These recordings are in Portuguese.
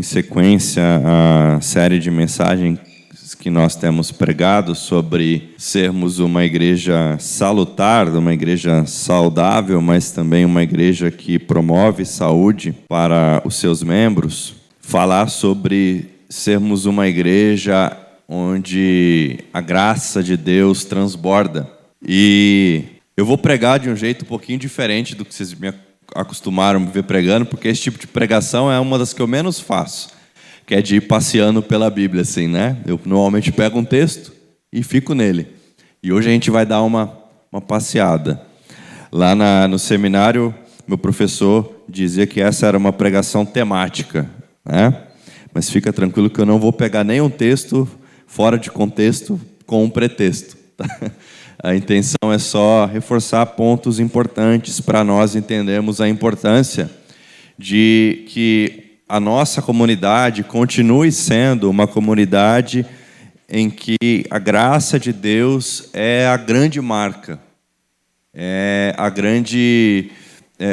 em sequência à série de mensagens que nós temos pregado sobre sermos uma igreja salutar, uma igreja saudável, mas também uma igreja que promove saúde para os seus membros. Falar sobre sermos uma igreja onde a graça de Deus transborda. E eu vou pregar de um jeito um pouquinho diferente do que vocês me acostumaram a me ver pregando, porque esse tipo de pregação é uma das que eu menos faço, que é de ir passeando pela Bíblia, assim, né? Eu normalmente pego um texto e fico nele. E hoje a gente vai dar uma passeada. Lá no seminário, meu professor dizia que essa era uma pregação temática, né? Mas fica tranquilo que eu não vou pegar nenhum texto fora de contexto com um pretexto, tá? A intenção é só reforçar pontos importantes para nós entendermos a importância de que a nossa comunidade continue sendo uma comunidade em que a graça de Deus é a grande marca, é a grande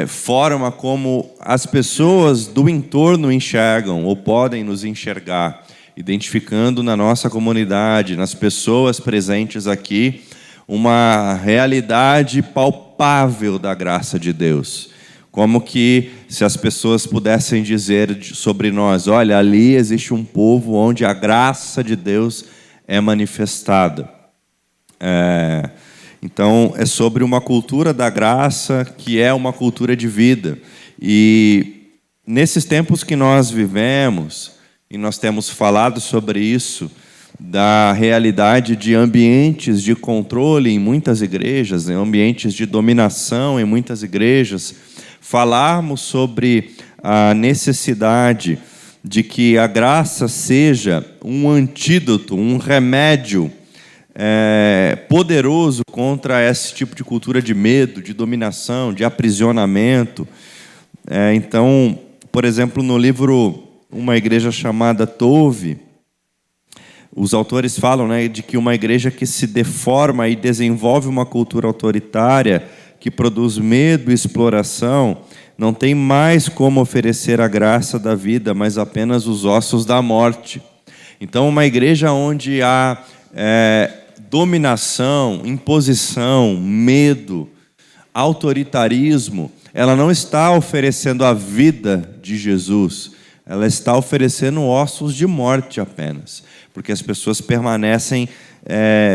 forma como as pessoas do entorno enxergam ou podem nos enxergar, identificando na nossa comunidade, nas pessoas presentes aqui, uma realidade palpável da graça de Deus. Como que se as pessoas pudessem dizer sobre nós: olha, ali existe um povo onde a graça de Deus é manifestada. Então, é sobre uma cultura da graça que é uma cultura de vida. E nesses tempos que nós vivemos, e nós temos falado sobre isso, da realidade de ambientes de controle em muitas igrejas, em ambientes de dominação em muitas igrejas, falarmos sobre a necessidade de que a graça seja um antídoto, um remédio poderoso contra esse tipo de cultura de medo, de dominação, de aprisionamento. Então, por exemplo, no livro Uma Igreja Chamada Tove, os autores falam, né, de que uma igreja que se deforma e desenvolve uma cultura autoritária, que produz medo e exploração, não tem mais como oferecer a graça da vida, mas apenas os ossos da morte. Então, uma igreja onde há dominação, imposição, medo, autoritarismo, ela não está oferecendo a vida de Jesus, ela está oferecendo ossos de morte apenas, porque as pessoas permanecem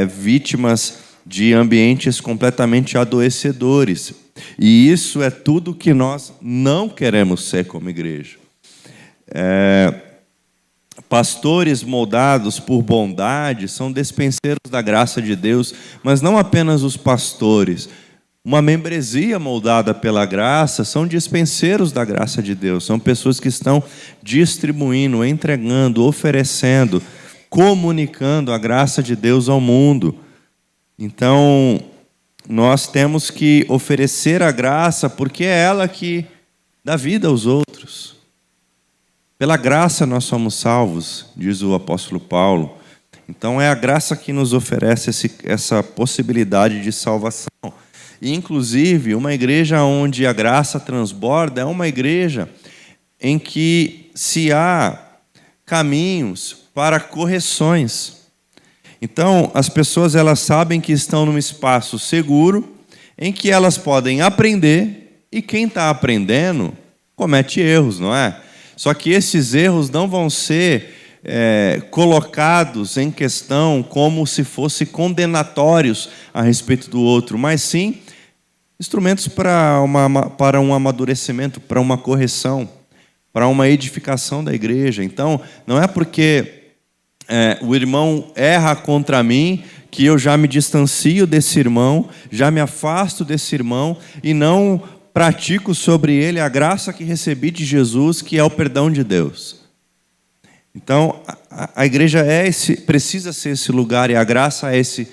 vítimas de ambientes completamente adoecedores. E isso é tudo que nós não queremos ser como igreja. Pastores moldados por bondade são despenseiros da graça de Deus, mas não apenas os pastores. Uma membresia moldada pela graça são dispenseiros da graça de Deus, são pessoas que estão distribuindo, entregando, oferecendo, comunicando a graça de Deus ao mundo. Então, nós temos que oferecer a graça porque é ela que dá vida aos outros. Pela graça nós somos salvos, diz o apóstolo Paulo. Então, é a graça que nos oferece essa possibilidade de salvação. E, inclusive, uma igreja onde a graça transborda é uma igreja em que se há caminhos para correções. Então, as pessoas elas sabem que estão num espaço seguro, em que elas podem aprender, e quem está aprendendo comete erros, não é? Só que esses erros não vão ser colocados em questão como se fossem condenatórios a respeito do outro, mas sim instrumentos para um amadurecimento, para uma correção, para uma edificação da igreja. Então, não é porque o irmão erra contra mim que eu já me distancio desse irmão, já me afasto desse irmão e não pratico sobre ele a graça que recebi de Jesus, que é o perdão de Deus. Então, a igreja precisa ser esse lugar, e a graça é esse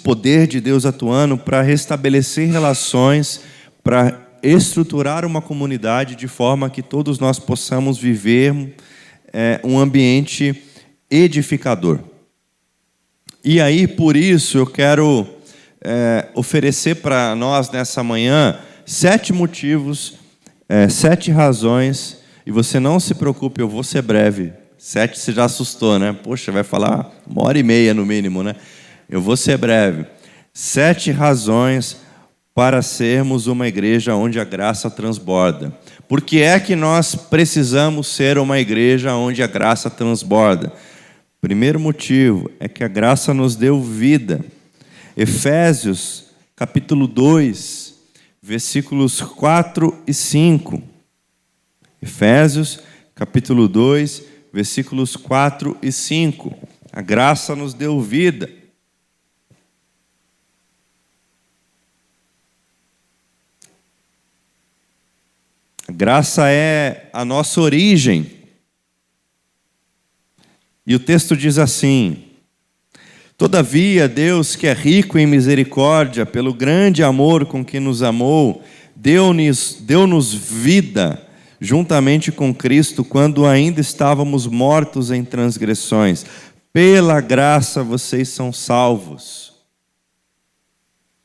poder de Deus atuando para restabelecer relações, para estruturar uma comunidade de forma que todos nós possamos viver um ambiente edificador. E aí, por isso, eu quero oferecer para nós nessa manhã 7 motivos, 7 razões E você não se preocupe, eu vou ser breve. 7 você já assustou, né? Poxa, vai falar 1h30 no mínimo, né? Eu vou ser breve. 7 razões para sermos uma igreja onde a graça transborda. Por que é que nós precisamos ser uma igreja onde a graça transborda? Primeiro motivo é que a graça nos deu vida. Efésios, capítulo 2, versículos 4 e 5. Efésios, capítulo 2, versículos 4 e 5. A graça nos deu vida. A graça é a nossa origem. E o texto diz assim: todavia, Deus, que é rico em misericórdia, pelo grande amor com que nos amou, deu-nos vida juntamente com Cristo, quando ainda estávamos mortos em transgressões. Pela graça vocês são salvos.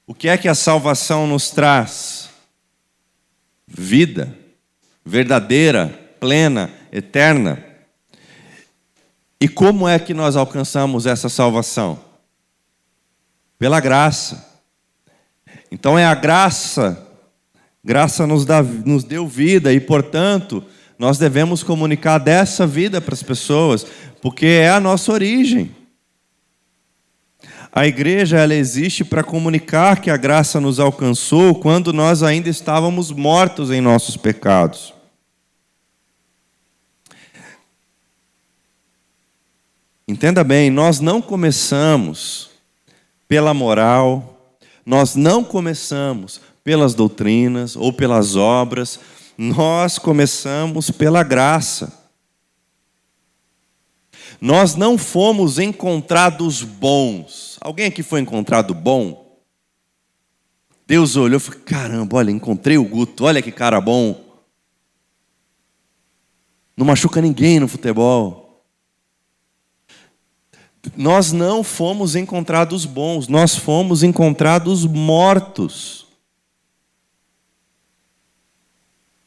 O que é que a salvação nos traz? Vida verdadeira, plena, eterna. E como é que nós alcançamos essa salvação? Pela graça. Então é a graça nos deu vida e, portanto, nós devemos comunicar dessa vida para as pessoas, porque é a nossa origem. A igreja, ela existe para comunicar que a graça nos alcançou quando nós ainda estávamos mortos em nossos pecados. Entenda bem, nós não começamos pela moral, nós não começamos pelas doutrinas ou pelas obras, nós começamos pela graça. Nós não fomos encontrados bons. Alguém aqui foi encontrado bom? Deus olhou e falou: caramba, olha, encontrei o Guto, olha que cara bom. Não machuca ninguém no futebol. Nós não fomos encontrados bons, nós fomos encontrados mortos.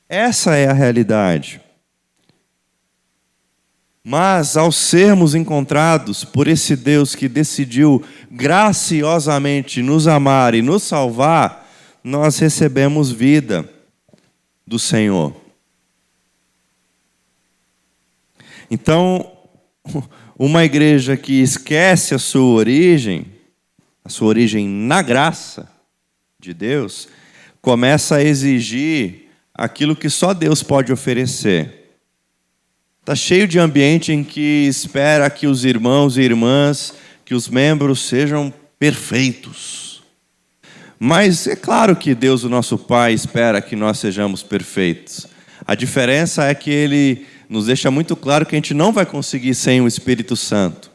Essa é a realidade. Mas, ao sermos encontrados por esse Deus que decidiu graciosamente nos amar e nos salvar, nós recebemos vida do Senhor. Então, uma igreja que esquece a sua origem na graça de Deus, começa a exigir aquilo que só Deus pode oferecer. Está cheio de ambiente em que espera que os irmãos e irmãs, que os membros sejam perfeitos. Mas é claro que Deus, o nosso Pai, espera que nós sejamos perfeitos. A diferença é que Ele nos deixa muito claro que a gente não vai conseguir sem o Espírito Santo.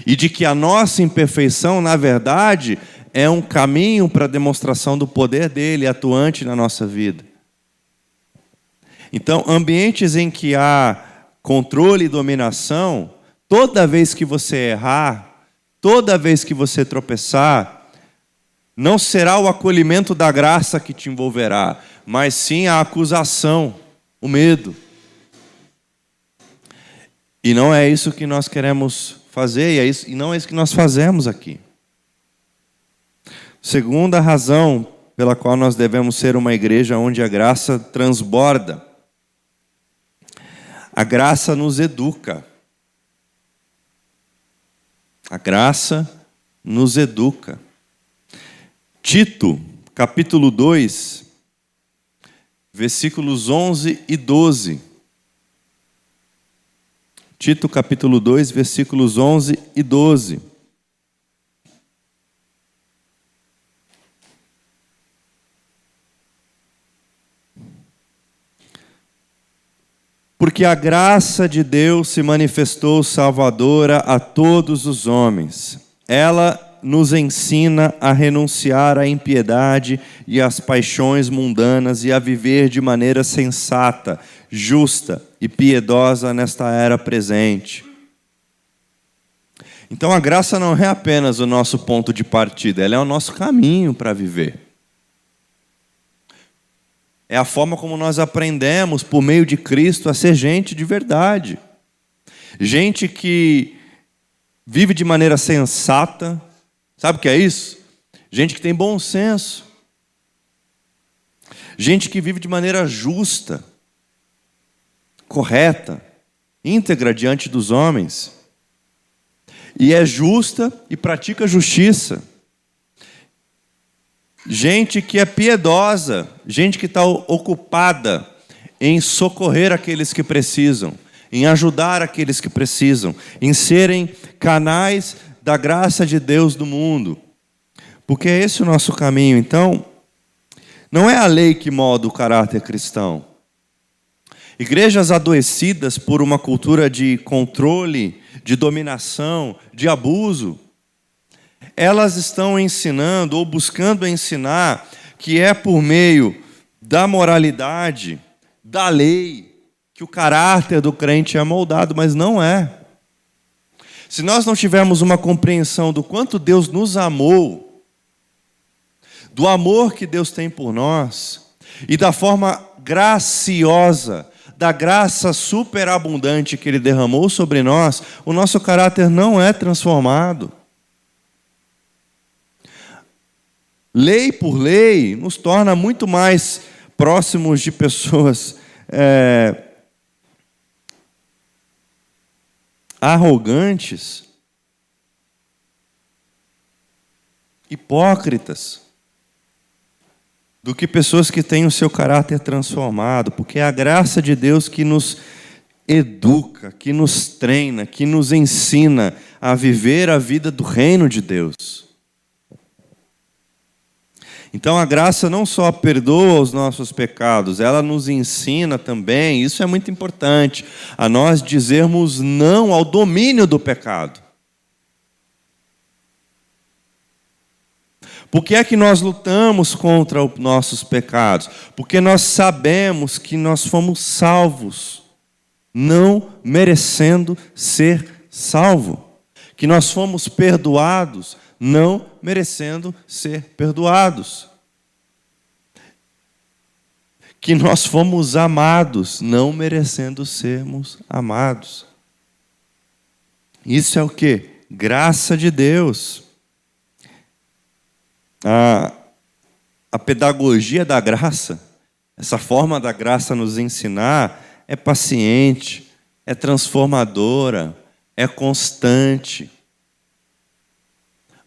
E de que a nossa imperfeição, na verdade, é um caminho para a demonstração do poder dEle atuante na nossa vida. Então, ambientes em que há controle e dominação, toda vez que você errar, toda vez que você tropeçar, não será o acolhimento da graça que te envolverá, mas sim a acusação, o medo. E não é isso que nós queremos fazer, e não é isso que nós fazemos aqui. Segunda razão pela qual nós devemos ser uma igreja onde a graça transborda. A graça nos educa. A graça nos educa. Tito, capítulo 2, versículos 11 e 12. Tito, capítulo 2, versículos 11 e 12. Porque a graça de Deus se manifestou salvadora a todos os homens. Ela nos ensina a renunciar à impiedade e às paixões mundanas e a viver de maneira sensata, justa e piedosa nesta era presente. Então a graça não é apenas o nosso ponto de partida, ela é o nosso caminho para viver. É a forma como nós aprendemos, por meio de Cristo, a ser gente de verdade. Gente que vive de maneira sensata. Sabe o que é isso? Gente que tem bom senso. Gente que vive de maneira justa, correta, íntegra diante dos homens. E é justa e pratica justiça. Gente que é piedosa, gente que está ocupada em socorrer aqueles que precisam, em ajudar aqueles que precisam, em serem canais da graça de Deus do mundo. Porque é esse o nosso caminho. Então, não é a lei que molda o caráter cristão. Igrejas adoecidas por uma cultura de controle, de dominação, de abuso, elas estão ensinando ou buscando ensinar que é por meio da moralidade, da lei, que o caráter do crente é moldado, mas não é. Se nós não tivermos uma compreensão do quanto Deus nos amou, do amor que Deus tem por nós, e da forma graciosa, da graça superabundante que Ele derramou sobre nós, o nosso caráter não é transformado. Lei por lei nos torna muito mais próximos de pessoas arrogantes, hipócritas, do que pessoas que têm o seu caráter transformado, porque é a graça de Deus que nos educa, que nos treina, que nos ensina a viver a vida do reino de Deus. Então a graça não só perdoa os nossos pecados, ela nos ensina também, isso é muito importante, a nós dizermos não ao domínio do pecado. Por que é que nós lutamos contra os nossos pecados? Porque nós sabemos que nós fomos salvos, não merecendo ser salvo. Que nós fomos perdoados, não merecendo ser perdoados. Que nós fomos amados, não merecendo sermos amados. Isso é o quê? Graça de Deus. A pedagogia da graça, essa forma da graça nos ensinar, é paciente, é transformadora, é constante.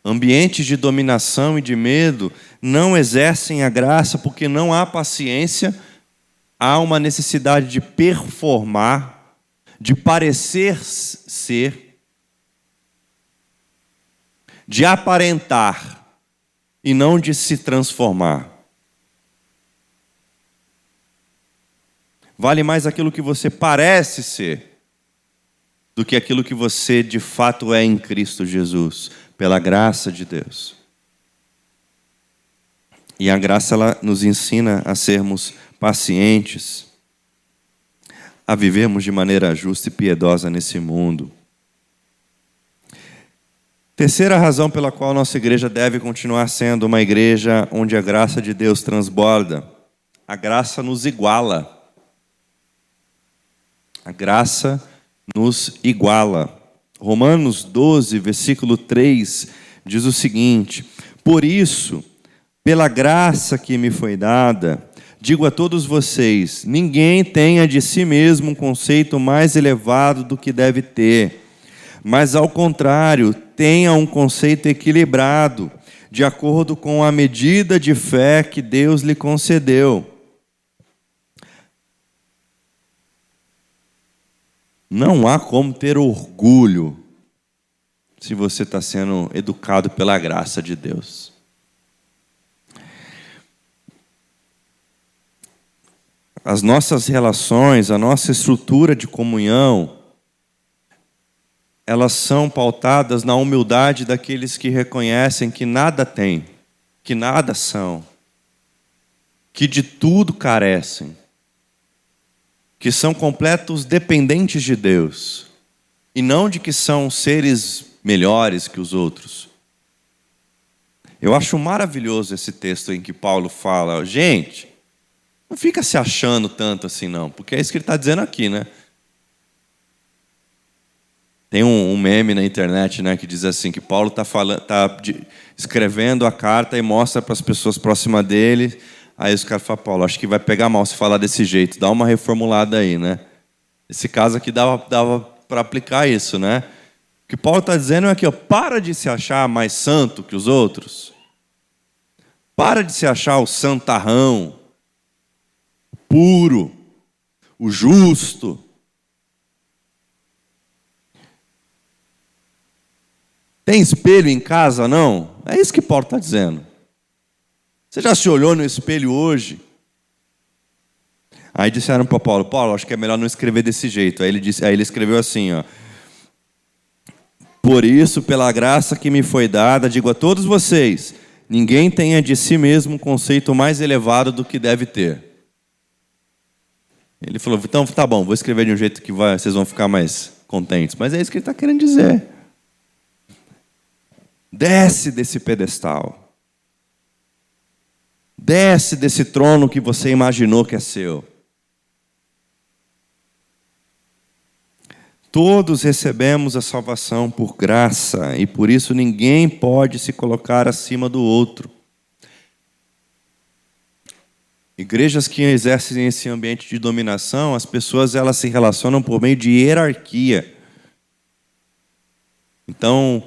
Ambientes de dominação e de medo não exercem a graça porque não há paciência, há uma necessidade de performar, de parecer ser, de aparentar e não de se transformar. Vale mais aquilo que você parece ser do que aquilo que você de fato é em Cristo Jesus, pela graça de Deus. E a graça ela nos ensina a sermos pacientes, a vivermos de maneira justa e piedosa nesse mundo. Terceira razão pela qual nossa igreja deve continuar sendo uma igreja onde a graça de Deus transborda. A graça nos iguala. A graça nos iguala. Romanos 12, versículo 3, diz o seguinte: por isso, pela graça que me foi dada, digo a todos vocês, ninguém tenha de si mesmo um conceito mais elevado do que deve ter, mas ao contrário, tenha um conceito equilibrado, de acordo com a medida de fé que Deus lhe concedeu. Não há como ter orgulho se você está sendo educado pela graça de Deus. As nossas relações, a nossa estrutura de comunhão, elas são pautadas na humildade daqueles que reconhecem que nada têm, que nada são, que de tudo carecem, que são completos dependentes de Deus, e não de que são seres melhores que os outros. Eu acho maravilhoso esse texto em que Paulo fala, gente, Não fica se achando tanto assim, não, porque é isso que ele está dizendo aqui, né? Tem um meme na internet, né, que diz assim, que Paulo está escrevendo a carta e mostra para as pessoas próximas dele. Aí os caras falam, Paulo, acho que vai pegar mal se falar desse jeito, dá uma reformulada aí, né? Esse caso aqui dava para aplicar isso, né? O que Paulo está dizendo é que, ó, para de se achar mais santo que os outros. Para de se achar o santarrão, o puro, o justo. Tem espelho em casa, não? É isso que Paulo está dizendo. Você já se olhou no espelho hoje? Aí disseram para Paulo, Paulo, acho que é melhor não escrever desse jeito. Aí ele escreveu assim, ó. Por isso, pela graça que me foi dada, digo a todos vocês, ninguém tenha de si mesmo um conceito mais elevado do que deve ter. Ele falou, então tá bom, vou escrever de um jeito que vocês vão ficar mais contentes. Mas é isso que ele está querendo dizer. Desce desse pedestal. Desce desse trono que você imaginou que é seu. Todos recebemos a salvação por graça e por isso ninguém pode se colocar acima do outro. Igrejas que exercem esse ambiente de dominação, as pessoas elas se relacionam por meio de hierarquia. Então,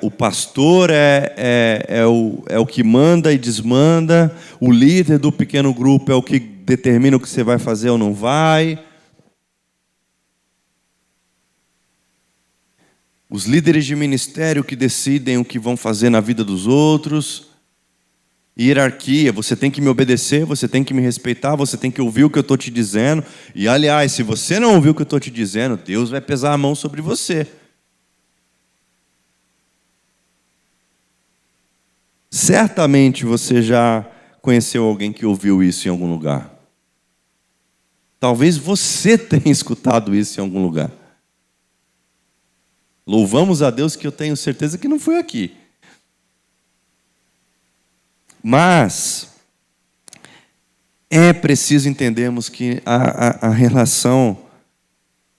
o pastor é o que manda e desmanda, o líder do pequeno grupo é o que determina o que você vai fazer ou não vai. Os líderes de ministério que decidem o que vão fazer na vida dos outros. Hierarquia, você tem que me obedecer, você tem que me respeitar, você tem que ouvir o que eu estou te dizendo. E, aliás, se você não ouvir o que eu estou te dizendo, Deus vai pesar a mão sobre você. Certamente você já conheceu alguém que ouviu isso em algum lugar. Talvez você tenha escutado isso em algum lugar. Louvamos a Deus que eu tenho certeza que não foi aqui. Mas é preciso entendermos que a relação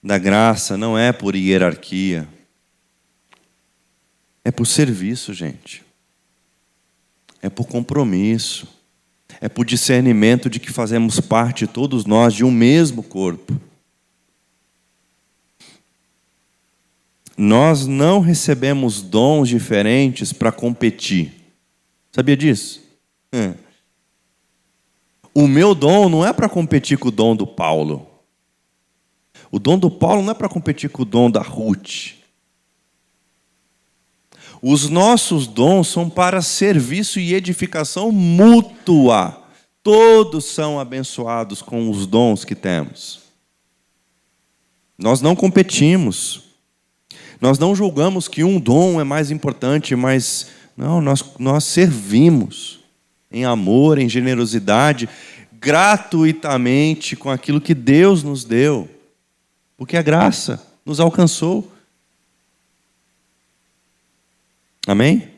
da graça não é por hierarquia. É por serviço, gente. É por compromisso. É por discernimento de que fazemos parte, todos nós, de um mesmo corpo. Nós não recebemos dons diferentes para competir. Sabia disso? O meu dom não é para competir com o dom do Paulo. O dom do Paulo não é para competir com o dom da Ruth. Os nossos dons são para serviço e edificação mútua. Todos são abençoados com os dons que temos. Nós não competimos. Nós não julgamos que um dom é mais importante, mas não, nós servimos em amor, em generosidade, gratuitamente com aquilo que Deus nos deu, porque a graça nos alcançou. Amém?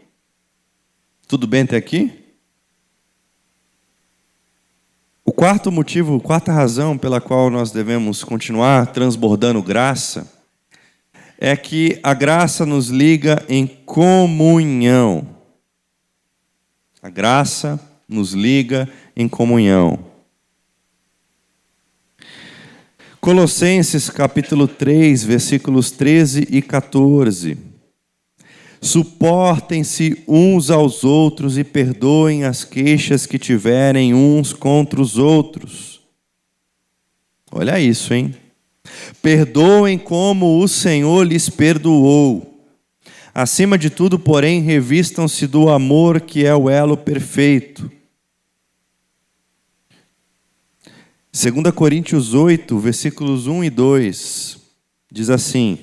Tudo bem até aqui? O quarto motivo, quarta razão pela qual nós devemos continuar transbordando graça, é que a graça nos liga em comunhão. A graça nos liga em comunhão. Colossenses capítulo 3, versículos 13 e 14. Suportem-se uns aos outros e perdoem as queixas que tiverem uns contra os outros. Olha isso, hein? Perdoem como o Senhor lhes perdoou. Acima de tudo, porém, revistam-se do amor que é o elo perfeito. 2 Coríntios 8, versículos 1 e 2, diz assim: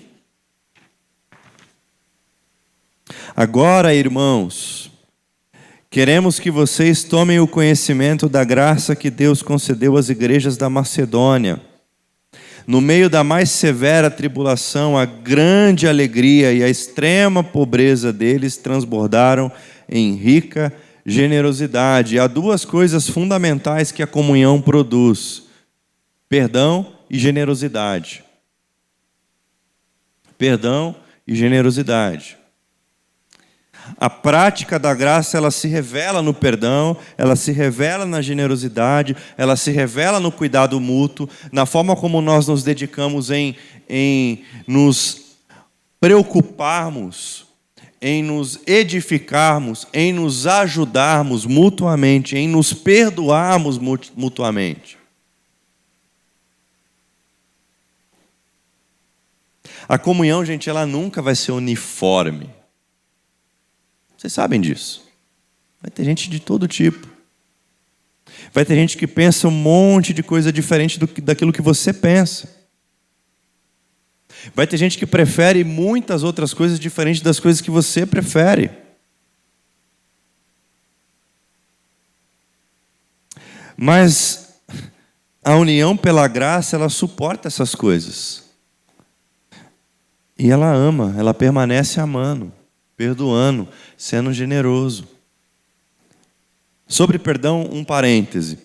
Agora, irmãos, queremos que vocês tomem o conhecimento da graça que Deus concedeu às igrejas da Macedônia. No meio da mais severa tribulação, a grande alegria e a extrema pobreza deles transbordaram em rica generosidade. Há duas coisas fundamentais que a comunhão produz: perdão e generosidade. Perdão e generosidade. A prática da graça, ela se revela no perdão, ela se revela na generosidade, ela se revela no cuidado mútuo, na forma como nós nos dedicamos em nos preocuparmos, em nos edificarmos, em nos ajudarmos mutuamente, em nos perdoarmos mutuamente. A comunhão, gente, ela nunca vai ser uniforme. Vocês sabem disso. Vai ter gente de todo tipo. Vai ter gente que pensa um monte de coisa diferente daquilo que você pensa. Vai ter gente que prefere muitas outras coisas diferentes das coisas que você prefere. Mas a união pela graça, ela suporta essas coisas. E ela ama, ela permanece amando, perdoando, sendo generoso. Sobre perdão, um parêntese.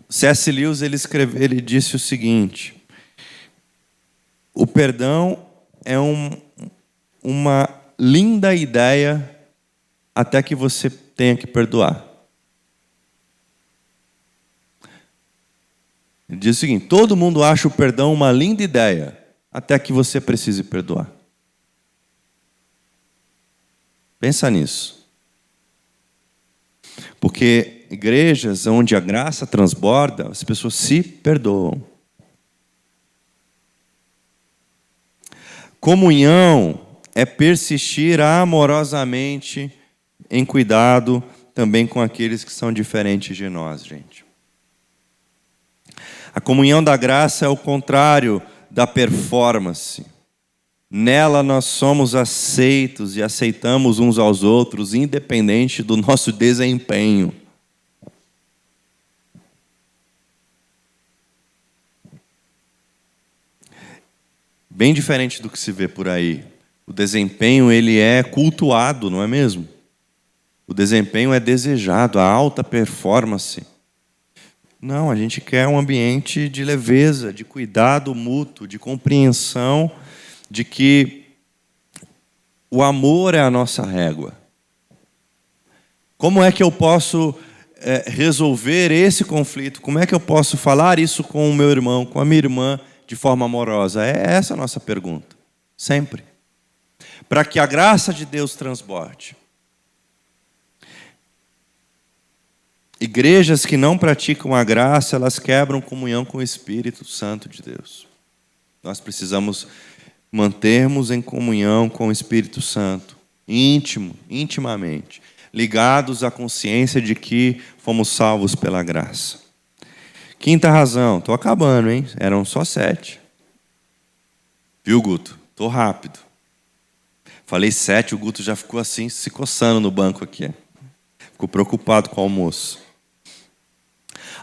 C.S. Lewis, ele disse o seguinte: o perdão é uma linda ideia até que você tenha que perdoar. Ele diz o seguinte: todo mundo acha o perdão uma linda ideia até que você precise perdoar. Pensa nisso. Porque igrejas onde a graça transborda, as pessoas se perdoam. Comunhão é persistir amorosamente em cuidado também com aqueles que são diferentes de nós, gente. A comunhão da graça é o contrário da performance. Nela nós somos aceitos e aceitamos uns aos outros, independente do nosso desempenho. Bem diferente do que se vê por aí. O desempenho, ele é cultuado, não é mesmo? O desempenho é desejado, a alta performance. Não, a gente quer um ambiente de leveza, de cuidado mútuo, de compreensão de que o amor é a nossa régua. Como é que eu posso resolver esse conflito? Como é que eu posso falar isso com o meu irmão, com a minha irmã, de forma amorosa? É essa a nossa pergunta, sempre. Para que a graça de Deus transborde. Igrejas que não praticam a graça, elas quebram comunhão com o Espírito Santo de Deus. Nós precisamos mantermos em comunhão com o Espírito Santo, intimamente, ligados à consciência de que fomos salvos pela graça. Quinta razão, estou acabando, hein? Eram só 7. Viu, Guto? Estou rápido. Falei 7, o Guto já ficou assim, se coçando no banco aqui. Ficou preocupado com o almoço.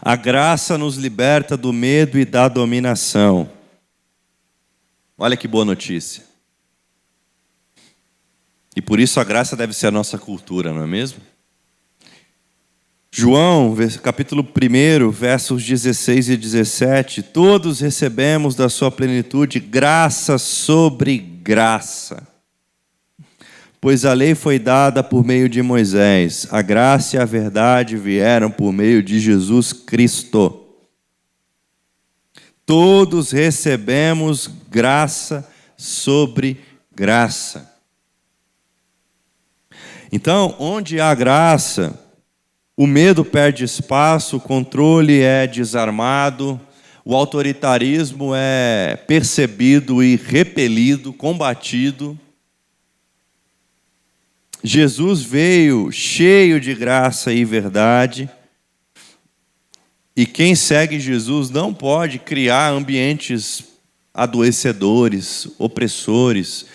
A graça nos liberta do medo e da dominação. Olha que boa notícia. E por isso a graça deve ser a nossa cultura, não é mesmo? João, capítulo 1, versos 16 e 17. Todos recebemos da sua plenitude graça sobre graça. Pois a lei foi dada por meio de Moisés, a graça e a verdade vieram por meio de Jesus Cristo. Todos recebemos graça sobre graça. Então, onde há graça, o medo perde espaço, o controle é desarmado, o autoritarismo é percebido e repelido, combatido. Jesus veio cheio de graça e verdade. E quem segue Jesus não pode criar ambientes adoecedores, opressores,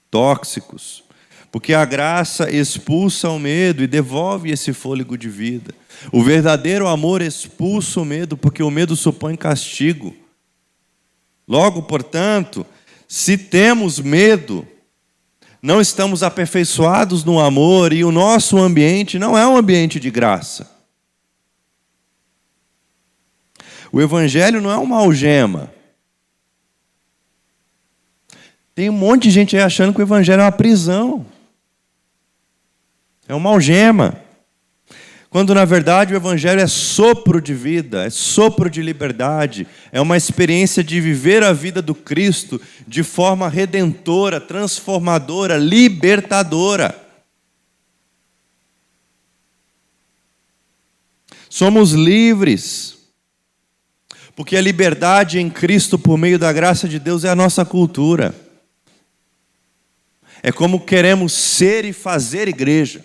tóxicos. Porque a graça expulsa o medo e devolve esse fôlego de vida. O verdadeiro amor expulsa o medo, porque o medo supõe castigo. Logo, portanto, se temos medo, não estamos aperfeiçoados no amor e o nosso ambiente não é um ambiente de graça. O Evangelho não é uma algema. Tem um monte de gente aí achando que o Evangelho é uma prisão. É uma algema. Quando, na verdade, o Evangelho é sopro de vida, é sopro de liberdade, é uma experiência de viver a vida do Cristo de forma redentora, transformadora, libertadora. Somos livres, porque a liberdade em Cristo, por meio da graça de Deus, é a nossa cultura. É como queremos ser e fazer igreja.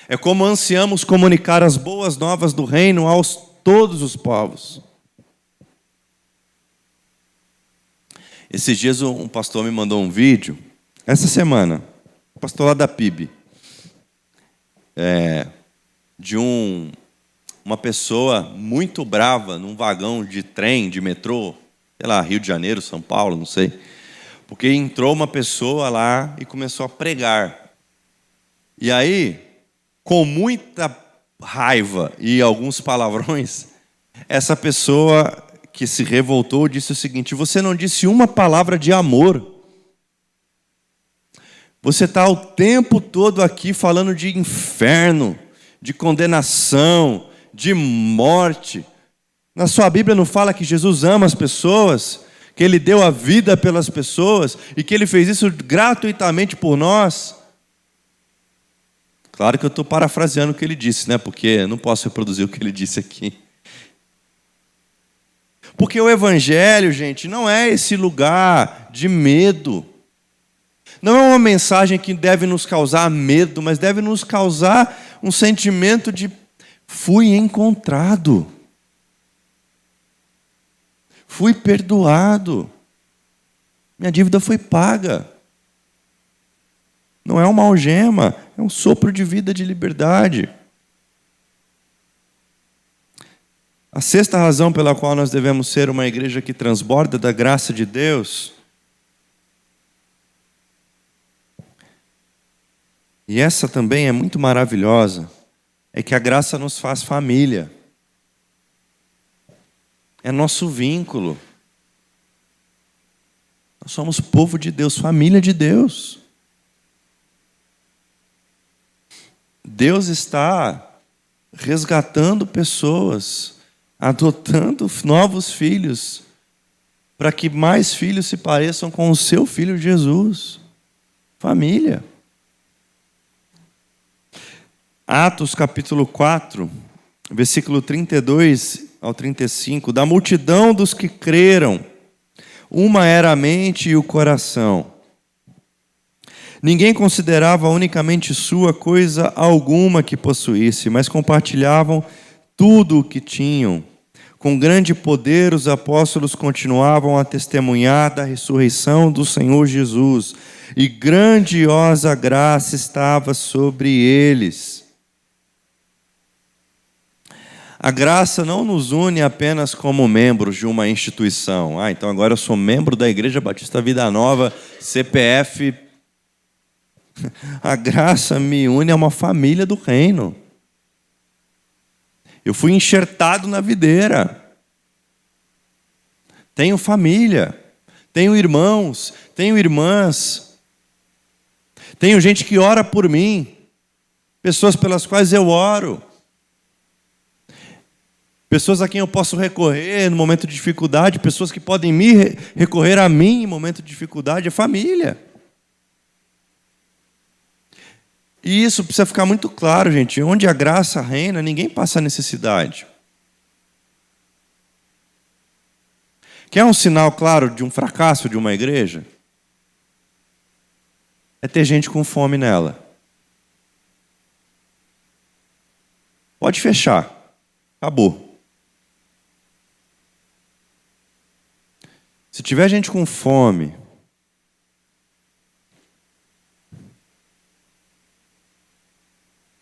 É como ansiamos comunicar as boas novas do reino aos todos os povos. Esses dias um pastor me mandou um vídeo, essa semana, um pastor lá da PIB, de uma pessoa muito brava num vagão de trem, de metrô, sei lá, Rio de Janeiro, São Paulo, não sei, porque entrou uma pessoa lá e começou a pregar. E aí, com muita raiva e alguns palavrões, essa pessoa que se revoltou disse o seguinte: você não disse uma palavra de amor. Você está o tempo todo aqui falando de inferno, de condenação, de morte. Na sua Bíblia não fala que Jesus ama as pessoas, que Ele deu a vida pelas pessoas e que Ele fez isso gratuitamente por nós? Claro que eu estou parafraseando o que ele disse, né? Porque eu não posso reproduzir o que ele disse aqui. Porque o Evangelho, gente, não é esse lugar de medo. Não é uma mensagem que deve nos causar medo, mas deve nos causar um sentimento de fui encontrado. Fui perdoado. Minha dívida foi paga. Não é uma algema, é um sopro de vida, de liberdade. A sexta razão pela qual nós devemos ser uma igreja que transborda da graça de Deus, e essa também é muito maravilhosa, é que a graça nos faz família. É nosso vínculo. Nós somos povo de Deus, família de Deus. Deus está resgatando pessoas, adotando novos filhos, para que mais filhos se pareçam com o seu filho Jesus. Família. Atos capítulo 4, versículo 32 ao 35. Da multidão dos que creram, uma era a mente e o coração. Ninguém considerava unicamente sua coisa alguma que possuísse, mas compartilhavam tudo o que tinham. Com grande poder, os apóstolos continuavam a testemunhar da ressurreição do Senhor Jesus, e grandiosa graça estava sobre eles. A graça não nos une apenas como membros de uma instituição. Então agora eu sou membro da Igreja Batista Vida Nova, CPF. A graça me une a uma família do reino. Eu fui enxertado na videira. Tenho família, tenho irmãos, tenho irmãs. Tenho gente que ora por mim, pessoas pelas quais eu oro. Pessoas a quem eu posso recorrer no momento de dificuldade, pessoas que podem recorrer a mim em momento de dificuldade, é família. E isso precisa ficar muito claro, gente. Onde a graça reina, ninguém passa necessidade. Quer um sinal claro de um fracasso de uma igreja? É ter gente com fome nela. Pode fechar. Acabou. Se tiver gente com fome,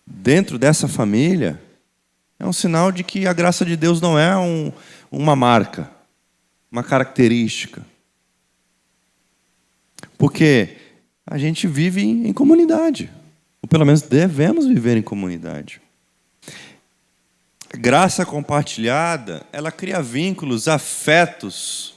dentro dessa família, é um sinal de que a graça de Deus não é uma marca, uma característica. Porque a gente vive em comunidade. Ou pelo menos devemos viver em comunidade. Graça compartilhada, ela cria vínculos, afetos,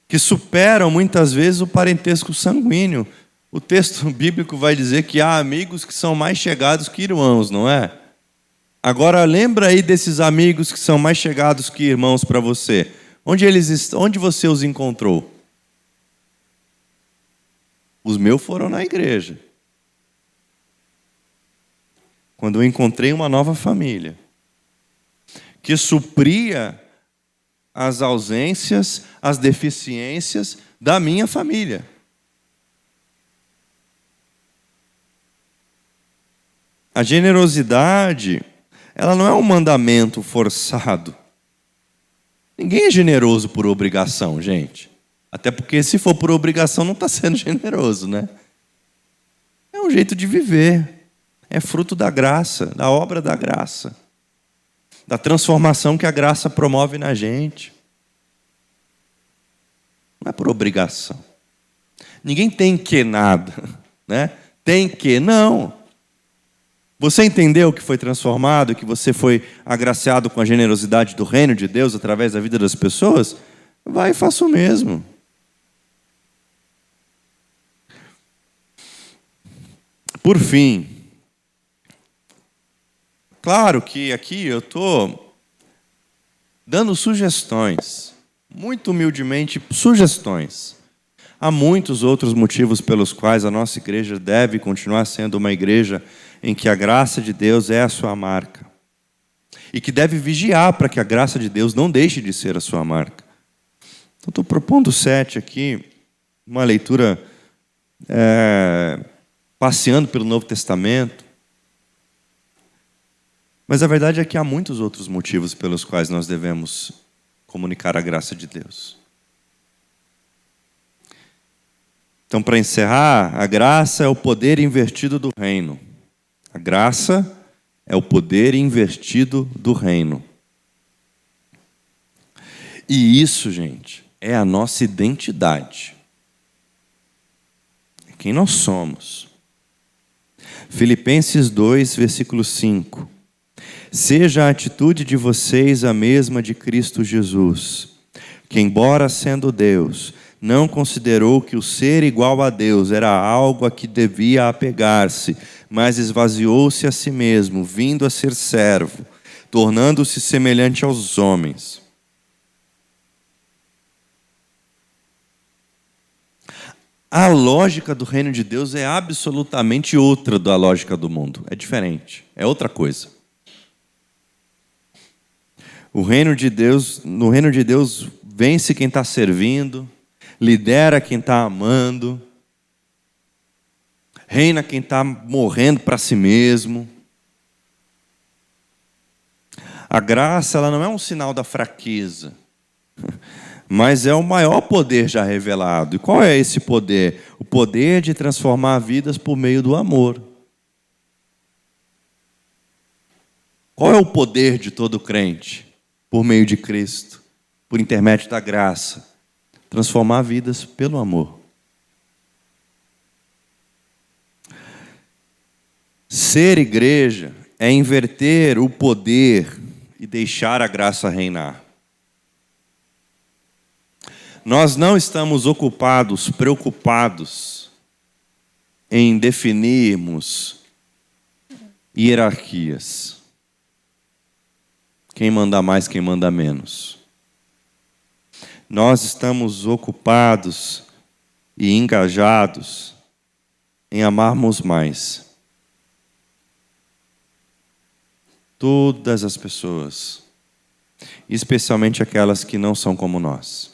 que superam muitas vezes o parentesco sanguíneo. O texto bíblico vai dizer que há amigos que são mais chegados que irmãos, não é? Agora lembra aí desses amigos que são mais chegados que irmãos para você. Onde você os encontrou? Os meus foram na igreja. Quando eu encontrei uma nova família, que supria as ausências, as deficiências da minha família. A generosidade, ela não é um mandamento forçado. Ninguém é generoso por obrigação, gente. Até porque se for por obrigação não está sendo generoso, né? É um jeito de viver. É fruto da graça, da obra da graça. Da transformação que a graça promove na gente. Não é por obrigação. Ninguém tem que nada, né? Tem que, não. Você entendeu que foi transformado, que você foi agraciado com a generosidade do reino de Deus através da vida das pessoas? Vai e faça o mesmo. Por fim, claro que aqui eu estou dando sugestões, muito humildemente sugestões. Há muitos outros motivos pelos quais a nossa igreja deve continuar sendo uma igreja em que a graça de Deus é a sua marca. E que deve vigiar para que a graça de Deus não deixe de ser a sua marca. Então, estou propondo 7 aqui, uma leitura passeando pelo Novo Testamento. Mas a verdade é que há muitos outros motivos pelos quais nós devemos comunicar a graça de Deus. Então, para encerrar, a graça é o poder invertido do reino. A graça é o poder invertido do reino. E isso, gente, é a nossa identidade. É quem nós somos. Filipenses 2, versículo 5. Seja a atitude de vocês a mesma de Cristo Jesus, que, embora sendo Deus, não considerou que o ser igual a Deus era algo a que devia apegar-se, mas esvaziou-se a si mesmo, vindo a ser servo, tornando-se semelhante aos homens. A lógica do reino de Deus é absolutamente outra da lógica do mundo. É diferente, é outra coisa. No reino de Deus, vence quem está servindo, lidera quem está amando, reina quem está morrendo para si mesmo. A graça, ela não é um sinal da fraqueza, mas é o maior poder já revelado. E qual é esse poder? O poder de transformar vidas por meio do amor. Qual é o poder de todo crente? Por meio de Cristo, por intermédio da graça. Transformar vidas pelo amor. Ser igreja é inverter o poder e deixar a graça reinar. Nós não estamos preocupados em definirmos hierarquias. Quem manda mais, quem manda menos. Nós estamos ocupados e engajados em amarmos mais. Todas as pessoas, especialmente aquelas que não são como nós.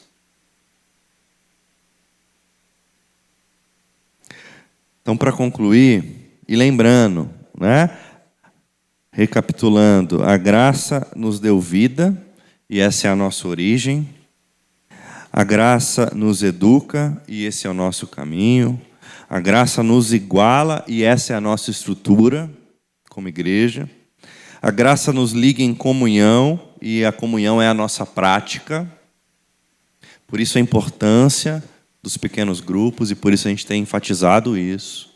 Então, para concluir, e lembrando, né? Recapitulando, a graça nos deu vida, e essa é a nossa origem. A graça nos educa, e esse é o nosso caminho. A graça nos iguala, e essa é a nossa estrutura como igreja. A graça nos liga em comunhão, e a comunhão é a nossa prática. Por isso a importância dos pequenos grupos, e por isso a gente tem enfatizado isso.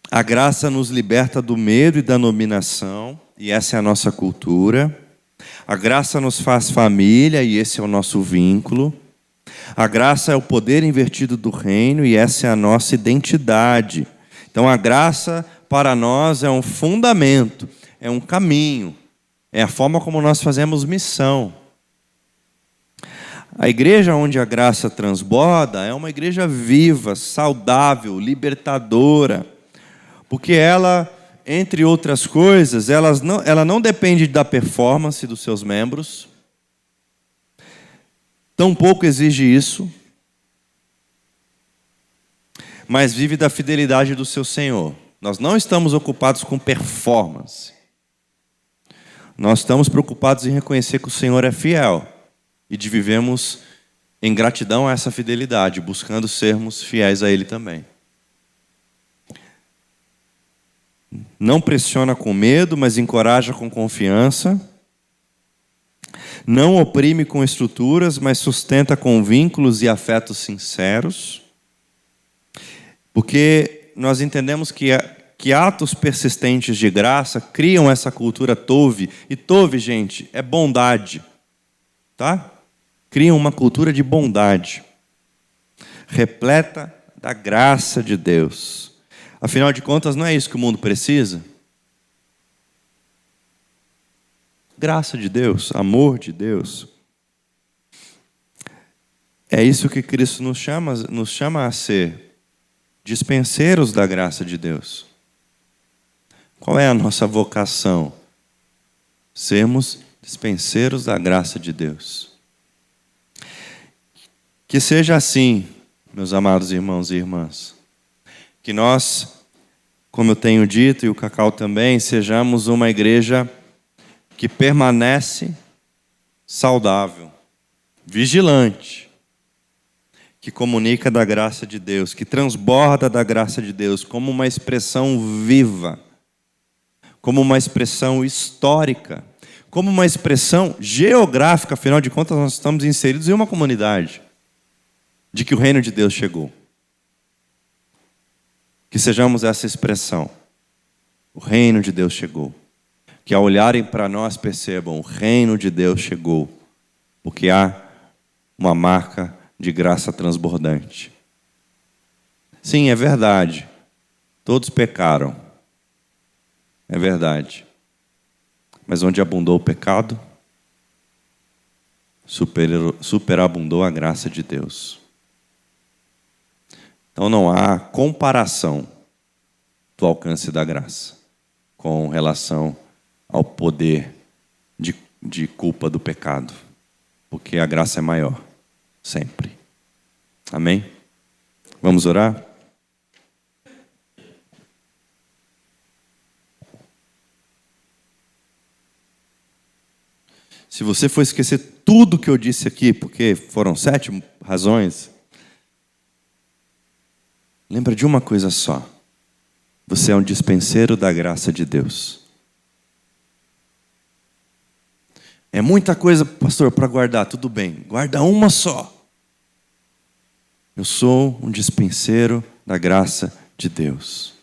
A graça nos liberta do medo e da dominação, e essa é a nossa cultura. A graça nos faz família, e esse é o nosso vínculo. A graça é o poder invertido do reino, e essa é a nossa identidade. Então a graça para nós é um fundamento, é um caminho, é a forma como nós fazemos missão. A igreja onde a graça transborda é uma igreja viva, saudável, libertadora, porque ela, entre outras coisas, ela não depende da performance dos seus membros, tampouco exige isso, mas vive da fidelidade do seu Senhor. Nós não estamos ocupados com performance. Nós estamos preocupados em reconhecer que o Senhor é fiel e de vivemos em gratidão a essa fidelidade, buscando sermos fiéis a Ele também. Não pressiona com medo, mas encoraja com confiança. Não oprime com estruturas, mas sustenta com vínculos e afetos sinceros. Porque nós entendemos que atos persistentes de graça criam essa cultura Tove. E Tove, gente, é bondade. Tá? Criam uma cultura de bondade, repleta da graça de Deus. Afinal de contas, não é isso que o mundo precisa? Graça de Deus, amor de Deus. É isso que Cristo nos chama a ser, dispenseiros da graça de Deus. Qual é a nossa vocação? Sermos dispenseiros da graça de Deus. Que seja assim, meus amados irmãos e irmãs, que nós, como eu tenho dito, e o Cacau também, sejamos uma igreja que permanece saudável, vigilante, que comunica da graça de Deus, que transborda da graça de Deus como uma expressão viva, como uma expressão histórica, como uma expressão geográfica. Afinal de contas, nós estamos inseridos em uma comunidade de que o reino de Deus chegou. Que sejamos essa expressão. O reino de Deus chegou. Que ao olharem para nós percebam, o reino de Deus chegou. Porque há uma marca de graça transbordante. Sim, é verdade. Todos pecaram. É verdade. Mas onde abundou o pecado, superabundou a graça de Deus. Então não há comparação do alcance da graça com relação ao poder de culpa do pecado, porque a graça é maior, sempre. Amém? Vamos orar? Se você for esquecer tudo que eu disse aqui, porque foram 7 razões, lembra de uma coisa só. Você é um dispenseiro da graça de Deus. É muita coisa, pastor, para guardar. Tudo bem, guarda uma só. Eu sou um dispenseiro da graça de Deus.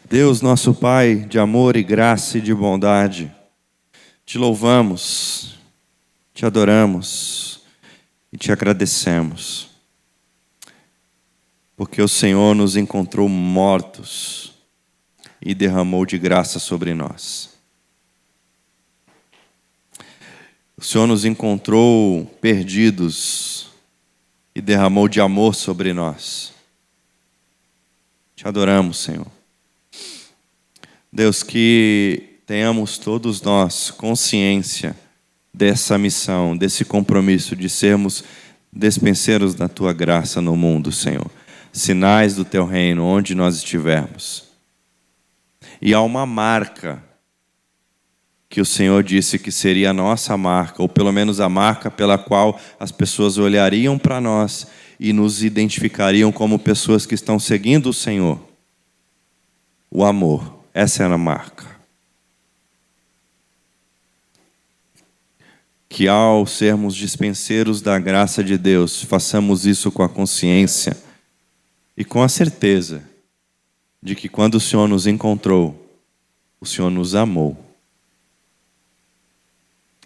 Deus, nosso Pai de amor e graça e de bondade, te louvamos, te adoramos e te agradecemos. Porque o Senhor nos encontrou mortos e derramou de graça sobre nós. O Senhor nos encontrou perdidos e derramou de amor sobre nós. Te adoramos, Senhor. Deus, que tenhamos todos nós consciência dessa missão, desse compromisso de sermos despenseiros da Tua graça no mundo, Senhor. Sinais do Teu reino, onde nós estivermos. E há uma marca que o Senhor disse que seria a nossa marca, ou pelo menos a marca pela qual as pessoas olhariam para nós e nos identificariam como pessoas que estão seguindo o Senhor. O amor, essa é a marca. que ao sermos dispenseiros da graça de Deus, façamos isso com a consciência e com a certeza de que quando o Senhor nos encontrou, o Senhor nos amou.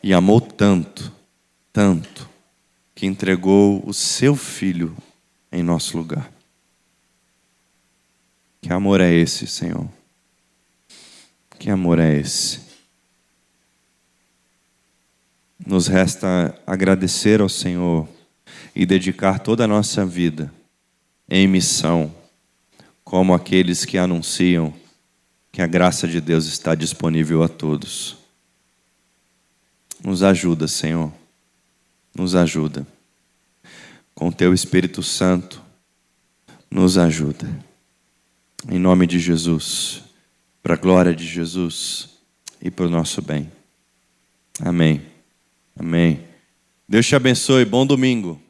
E amou tanto, tanto, que entregou o seu Filho em nosso lugar. Que amor é esse, Senhor? Que amor é esse? Nos resta agradecer ao Senhor e dedicar toda a nossa vida em missão, como aqueles que anunciam que a graça de Deus está disponível a todos. Nos ajuda, Senhor. Nos ajuda. Com Teu Espírito Santo, nos ajuda. Em nome de Jesus, para a glória de Jesus e para o nosso bem. Amém. Amém. Deus te abençoe. Bom domingo.